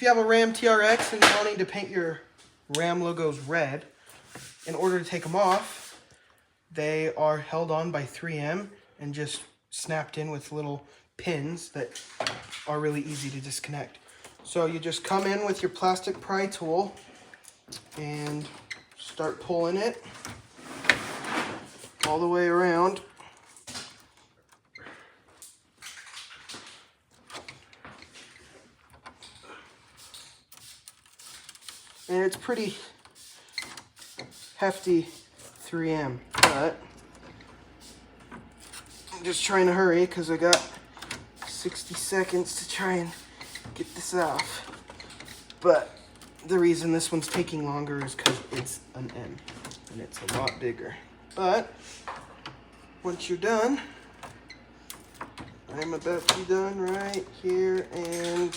if you have a Ram TRX and you're wanting to paint your Ram logos red, in order to take them off, they are held on by 3M and just snapped in with little pins that are really easy to disconnect. So you just come in with your plastic pry tool and start pulling it all the way around. And it's pretty hefty 3M, but I'm just trying to hurry because I got 60 seconds to try and get this off. But the reason this one's taking longer is because it's an M and it's a lot bigger. But once you're done, I'm about to be done right here, and